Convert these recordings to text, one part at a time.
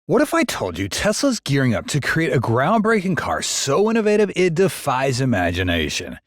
What if I told you Tesla's gearing up to create a groundbreaking car so innovative it defies imagination?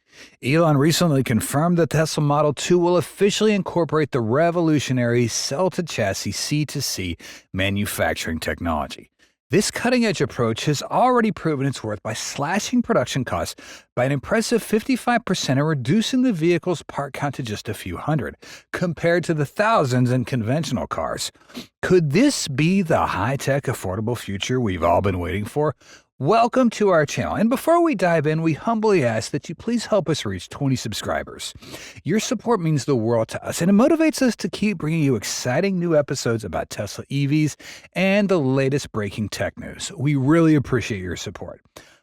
Elon recently confirmed that Tesla Model 2 will officially incorporate the revolutionary cell-to-chassis C2C manufacturing technology. This cutting-edge approach has already proven its worth by slashing production costs by an impressive 55% and reducing the vehicle's part count to just a few hundred, compared to the thousands in conventional cars. Could this be the high-tech, affordable future we've all been waiting for? Welcome to our channel, and before we dive in, we humbly ask that you please help us reach 20 subscribers. Your support means the world to us, and it motivates us to keep bringing you exciting new episodes about Tesla EVs and the latest breaking tech news. We really appreciate your support.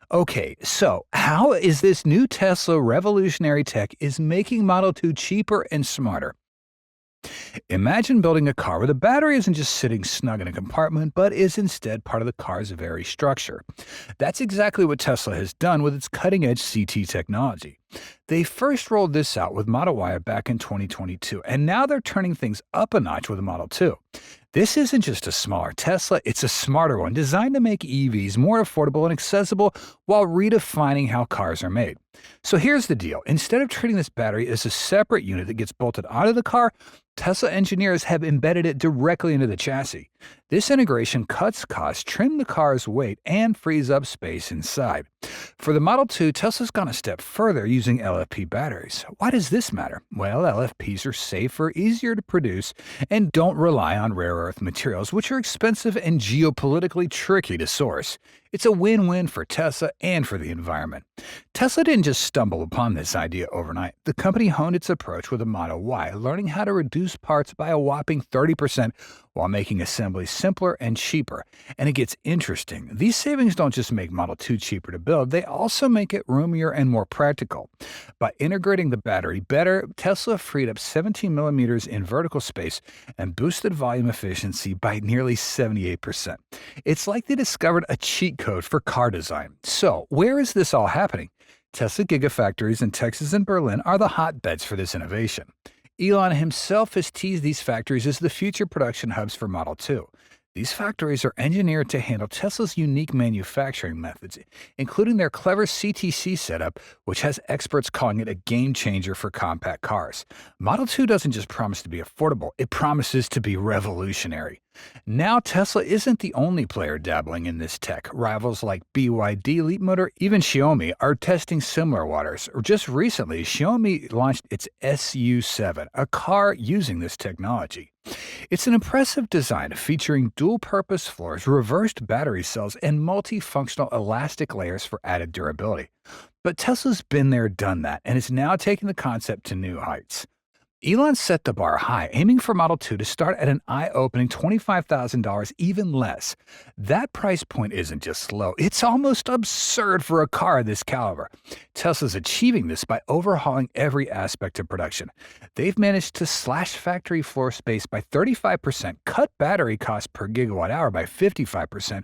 Okay, so how is this new Tesla revolutionary tech is making Model 2 cheaper and smarter? Imagine building a car where the battery isn't just sitting snug in a compartment, but is instead part of the car's very structure. That's exactly what Tesla has done with its cutting-edge CT technology. They first rolled this out with Model Y back in 2022, and now they're turning things up a notch with the Model 2. This isn't just a smaller Tesla, it's a smarter one designed to make EVs more affordable and accessible while redefining how cars are made. So here's the deal. Instead of treating this battery as a separate unit that gets bolted onto the car, Tesla engineers have embedded it directly into the chassis. This integration cuts costs, trims the car's weight, and frees up space inside. For the Model 2, Tesla's gone a step further using LFP batteries. Why does this matter? Well, LFPs are safer, easier to produce, and don't rely on rare earth materials, which are expensive and geopolitically tricky to source. It's a win-win for Tesla and for the environment. Tesla didn't just stumble upon this idea overnight. The company honed its approach with the Model Y, learning how to reduce parts by a whopping 30% while making assembly simpler and cheaper. And it gets interesting. These savings don't just make Model 2 cheaper to build, they also make it roomier and more practical. By integrating the battery better, Tesla freed up 17 millimeters in vertical space and boosted volume efficiency by nearly 78%. It's like they discovered a cheat code for car design. So, where is this all happening? Tesla gigafactories in Texas and Berlin are the hotbeds for this innovation. Elon himself has teased these factories as the future production hubs for Model 2. These factories are engineered to handle Tesla's unique manufacturing methods, including their clever CTC setup, which has experts calling it a game changer for compact cars. Model 2 doesn't just promise to be affordable, it promises to be revolutionary. Now, Tesla isn't the only player dabbling in this tech. Rivals like BYD, Leapmotor, even Xiaomi are testing similar waters. Just recently, Xiaomi launched its SU7, a car using this technology. It's an impressive design featuring dual-purpose floors, reversed battery cells, and multifunctional elastic layers for added durability. But Tesla's been there, done that, and is now taking the concept to new heights. Elon set the bar high, aiming for Model 2 to start at an eye-opening $25,000, even less. That price point isn't just low, it's almost absurd for a car of this caliber. Tesla's achieving this by overhauling every aspect of production. They've managed to slash factory floor space by 35%, cut battery cost per gigawatt hour by 55%,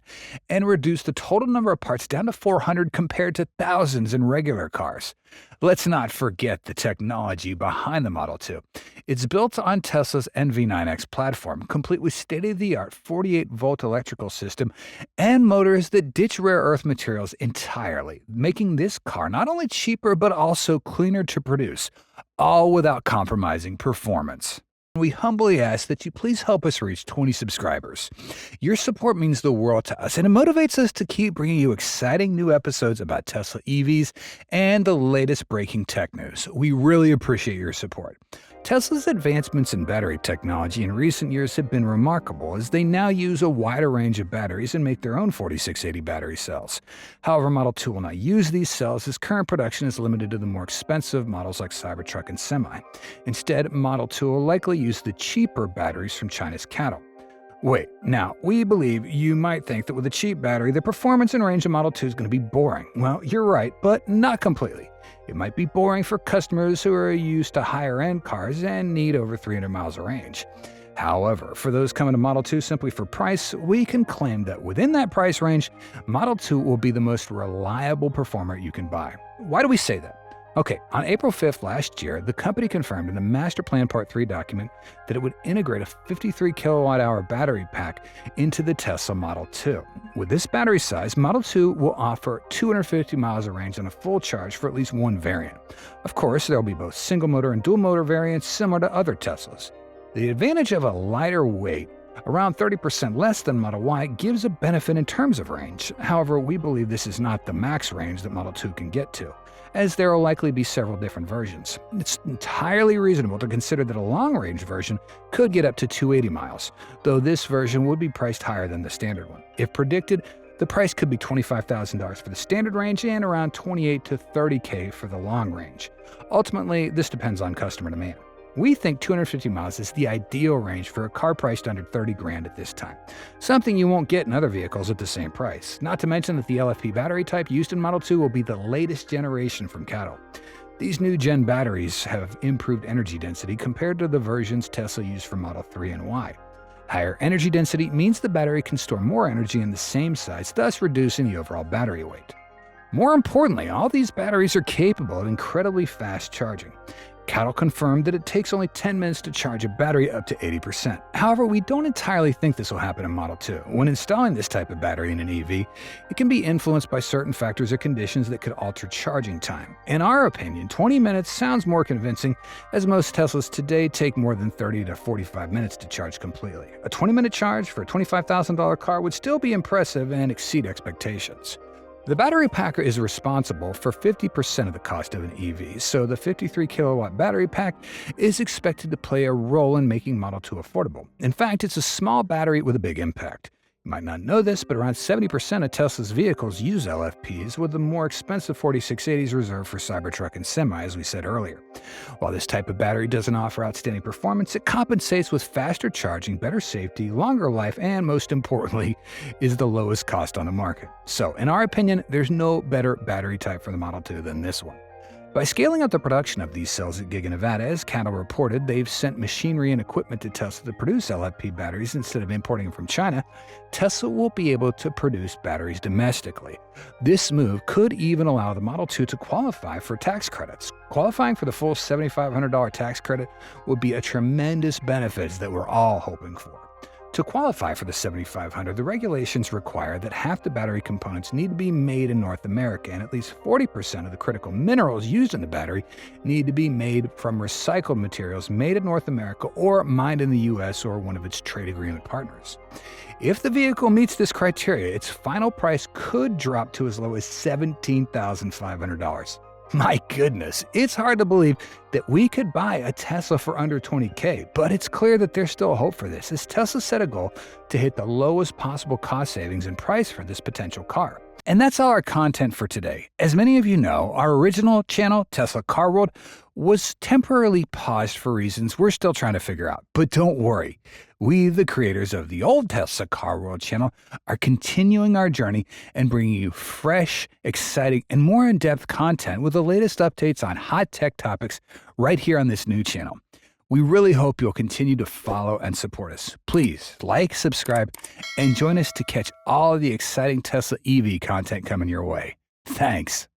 and reduce the total number of parts down to 400 compared to thousands in regular cars. Let's not forget the technology behind the Model 2. It's built on Tesla's NV9X platform, complete with state-of-the-art 48-volt electrical system and motors that ditch rare earth materials entirely, making this car not only cheaper but also cleaner to produce, all without compromising performance. We humbly ask that you please help us reach 20 subscribers. Your support means the world to us, and it motivates us to keep bringing you exciting new episodes about Tesla EVs and the latest breaking tech news. We really appreciate your support. Tesla's advancements in battery technology in recent years have been remarkable, as they now use a wider range of batteries and make their own 4680 battery cells. However, Model 2 will not use these cells, as current production is limited to the more expensive models like Cybertruck and Semi. Instead, Model 2 will likely use the cheaper batteries from China's cattle. Wait, now, we believe you might think that with a cheap battery, the performance and range of Model 2 is going to be boring. Well, you're right, but not completely. It might be boring for customers who are used to higher-end cars and need over 300 miles of range. However, for those coming to Model 2 simply for price, we can claim that within that price range, Model 2 will be the most reliable performer you can buy. Why do we say that? Okay, on April 5th last year, the company confirmed in the Master Plan Part 3 document that it would integrate a 53 kilowatt-hour battery pack into the Tesla Model 2. With this battery size, Model 2 will offer 250 miles of range on a full charge for at least one variant. Of course, there will be both single-motor and dual-motor variants similar to other Teslas. The advantage of a lighter weight, around 30% less than Model Y, gives a benefit in terms of range. However, we believe this is not the max range that Model 2 can get to, as there will likely be several different versions. It's entirely reasonable to consider that a long-range version could get up to 280 miles, though this version would be priced higher than the standard one. If predicted, the price could be $25,000 for the standard range and around $28,000 to $30,000 for the long range. Ultimately, this depends on customer demand. We think 250 miles is the ideal range for a car priced under $30,000 at this time, something you won't get in other vehicles at the same price. Not to mention that the LFP battery type used in Model 2 will be the latest generation from CATL. These new gen batteries have improved energy density compared to the versions Tesla used for Model 3 and Y. Higher energy density means the battery can store more energy in the same size, thus reducing the overall battery weight. More importantly, all these batteries are capable of incredibly fast charging. CATL confirmed that it takes only 10 minutes to charge a battery up to 80%. However, we don't entirely think this will happen in Model 2. When installing this type of battery in an EV, it can be influenced by certain factors or conditions that could alter charging time. In our opinion, 20 minutes sounds more convincing, as most Teslas today take more than 30 to 45 minutes to charge completely. A 20-minute charge for a $25,000 car would still be impressive and exceed expectations. The battery packer is responsible for 50% of the cost of an EV, so the 53 kilowatt battery pack is expected to play a role in making Model 2 affordable. In fact, it's a small battery with a big impact. You might not know this, but around 70% of Tesla's vehicles use LFPs, with the more expensive 4680s reserved for Cybertruck and Semi, as we said earlier. While this type of battery doesn't offer outstanding performance, it compensates with faster charging, better safety, longer life, and most importantly, is the lowest cost on the market. So, in our opinion, there's no better battery type for the Model 2 than this one. By scaling up the production of these cells at Giga Nevada, as CATL reported, they've sent machinery and equipment to Tesla to produce LFP batteries instead of importing them from China. Tesla will be able to produce batteries domestically. This move could even allow the Model 2 to qualify for tax credits. Qualifying for the full $7,500 tax credit would be a tremendous benefit that we're all hoping for. To qualify for the $7,500, the regulations require that half the battery components need to be made in North America, and at least 40% of the critical minerals used in the battery need to be made from recycled materials made in North America or mined in the US or one of its trade agreement partners. If the vehicle meets this criteria, its final price could drop to as low as $17,500. My goodness, it's hard to believe that we could buy a Tesla for under $20,000, but it's clear that there's still hope for this, as Tesla set a goal to hit the lowest possible cost savings and price for this potential car. And that's all our content for today. As many of you know, our original channel, Tesla Car World, was temporarily paused for reasons we're still trying to figure out. But don't worry, we, the creators of the old Tesla Car World channel, are continuing our journey and bringing you fresh, exciting, and more in-depth content with the latest updates on hot tech topics right here on this new channel. We really hope you'll continue to follow and support us. Please like, subscribe, and join us to catch all of the exciting Tesla EV content coming your way. Thanks.